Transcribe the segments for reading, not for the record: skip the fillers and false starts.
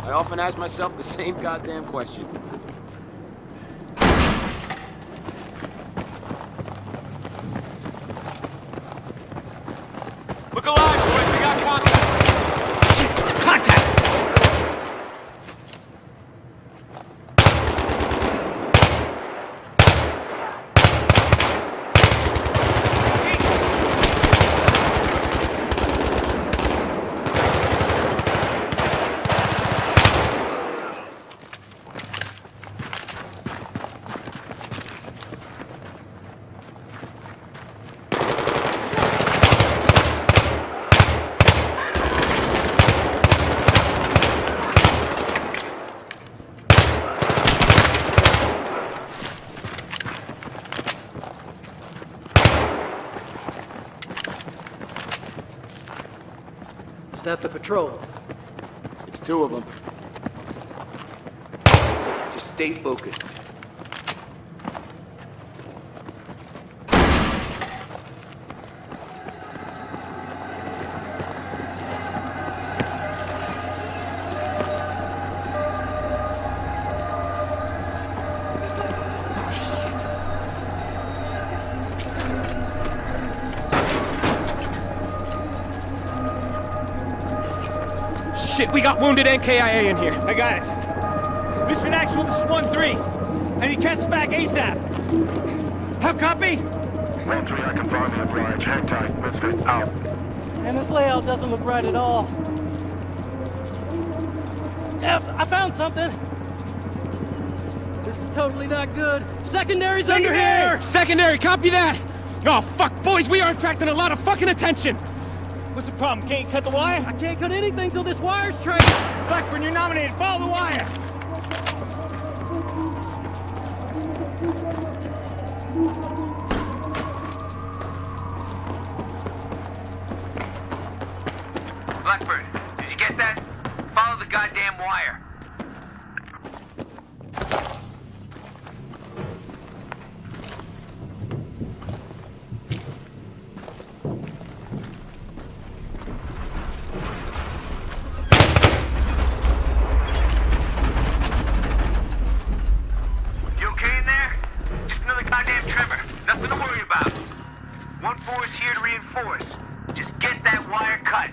I often ask myself the same goddamn question. Look alive, boys. We got contact. Shit! Contact! Is that the patrol? It's two of them. Just stay focused. Shit, we got wounded NKIA in here. I got it. Misfit Actual, this is 1-3. I need Kess back ASAP. How copy? 1-3, I confirm the barrage. Hang tight. Misfit out. And this layout doesn't look right at all. F, I found something! This is totally not good. Secondary's under here! Secondary, copy that! Oh, fuck, boys, we are attracting a lot of fucking attention! What's the problem? Can't cut the wire? I can't cut anything till this wire's traced! Blackburn, you're nominated. Follow the wire. Blackburn, did you get that? Follow the goddamn wire. You okay in there? Just another goddamn tremor. Nothing to worry about. 1-4 is here to reinforce. Just get that wire cut.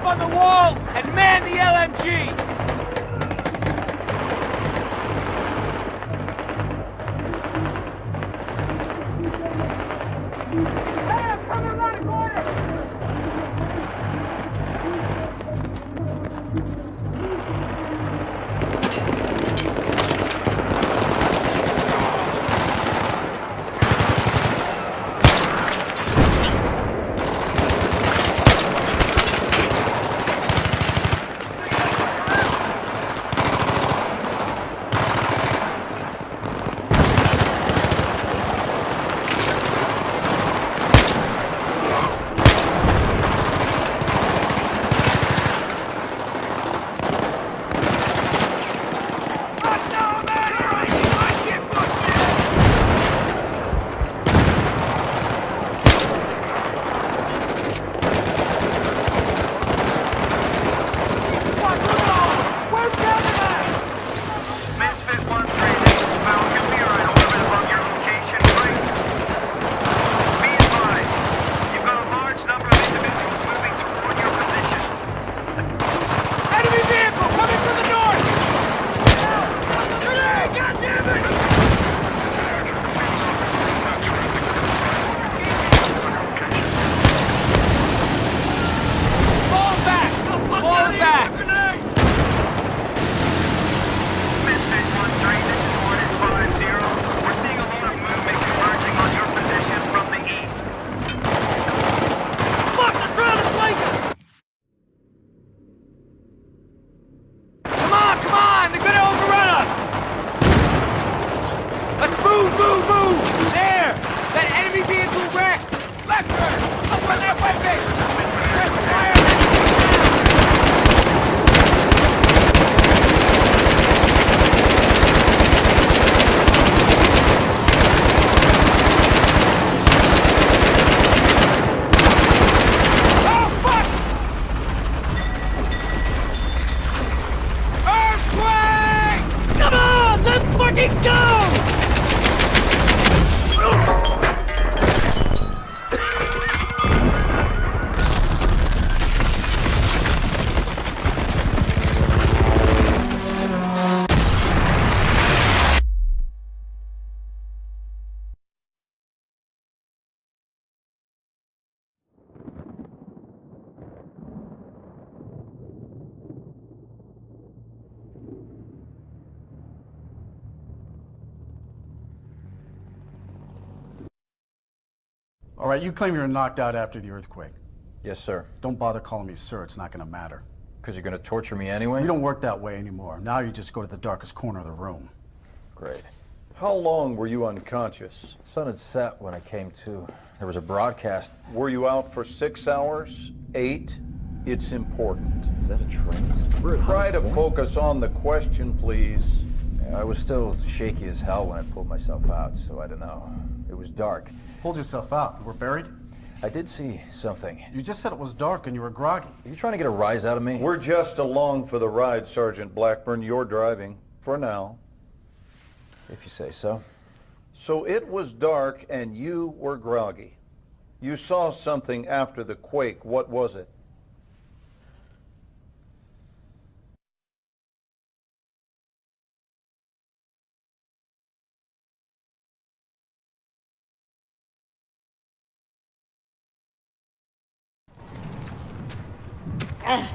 On the wall and man the LMG! All right, you claim you were knocked out after the earthquake. Yes, sir. Don't bother calling me sir, it's not gonna matter. Because you're gonna torture me anyway? We don't work that way anymore. Now you just go to the darkest corner of the room. Great. How long were you unconscious? Sun had set when I came to. There was a broadcast. Were you out for 6 hours? 8? It's important. Is that a train? Try to focus on the question, please. Yeah, I was still shaky as hell when I pulled myself out, so I don't know. It was dark. Pulled yourself out. You were buried? I did see something. You just said it was dark and you were groggy. Are you trying to get a rise out of me? We're just along for the ride, Sergeant Blackburn. You're driving, for now. If you say so. So it was dark and you were groggy. You saw something after the quake. What was it?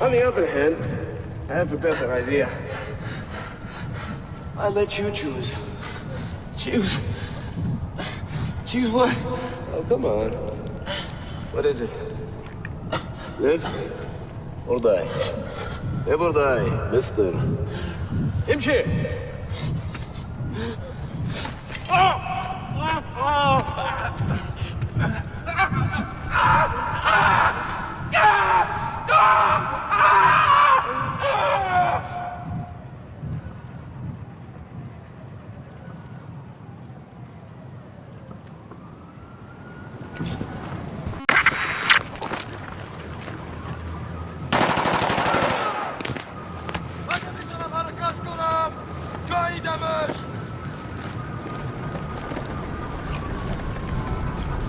On the other hand, I have a better idea. I'll let you choose. Choose. Choose what? Oh, come on. What is it? Live or die? Live or die, mister. Imshi!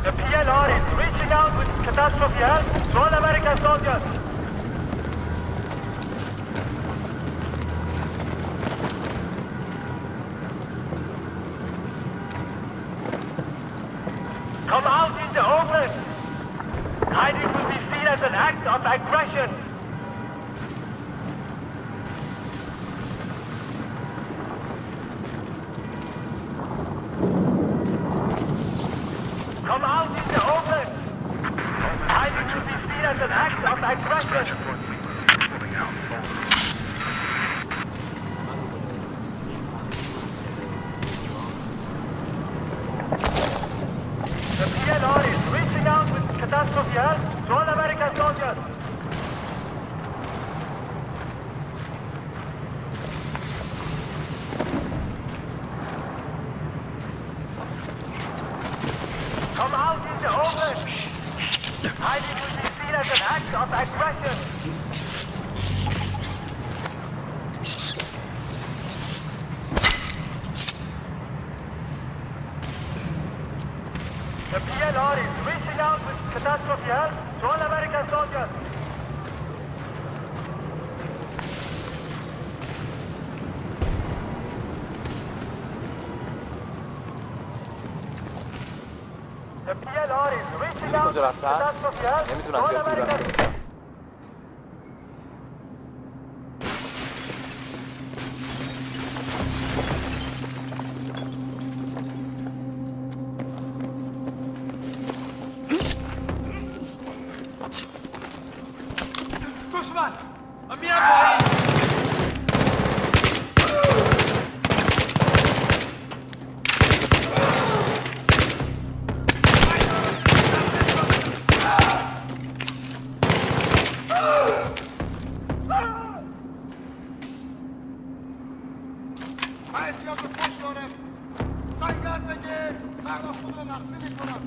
The PLR is reaching out with catastrophe help to all American soldiers. Come out in the open. Hiding will be seen as an act of aggression. Come out in the open. Hiding will be seen as an act of aggression. Moving out. The PLR is reaching out with catastrophe help to all American soldiers. Come out in the open. Hiding will be seen as an act of aggression. The PLR is reaching out with catastrophe help to all American soldiers. The PLR is reaching out with catastrophe help to all American. دشمن! میرم پایین! احتیاط به پشت داره. سنگر بگیر. من را خود رو مخفی میکنم.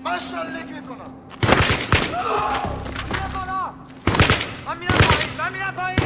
من شلیک میکنم. میرم بالا! من میرم پایین! من میرم پایین!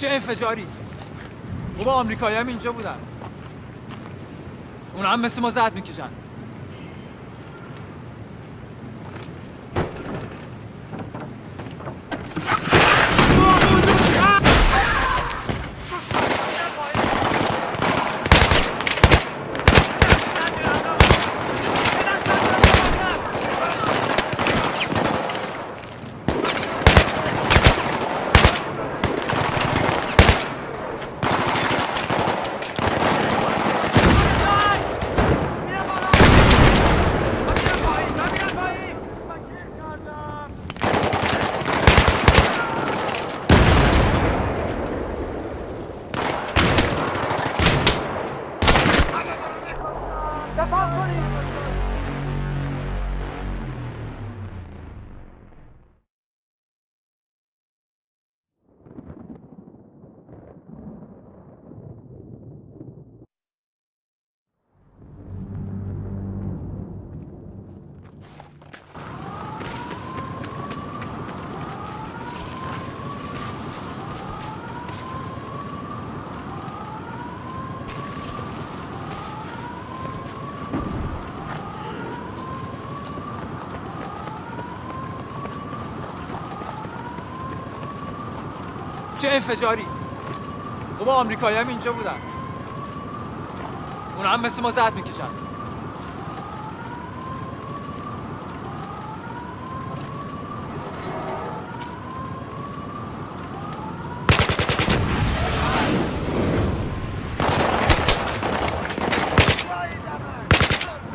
چه انفجاری؟ بابا آمریکایی هم اینجا بودن. اونا هم مثل ما زد میکشن. چه انفجاری؟ بابا آمریکایی هم اینجا بودن. اونا هم مثل ما زد میکشن.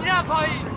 میام پایین.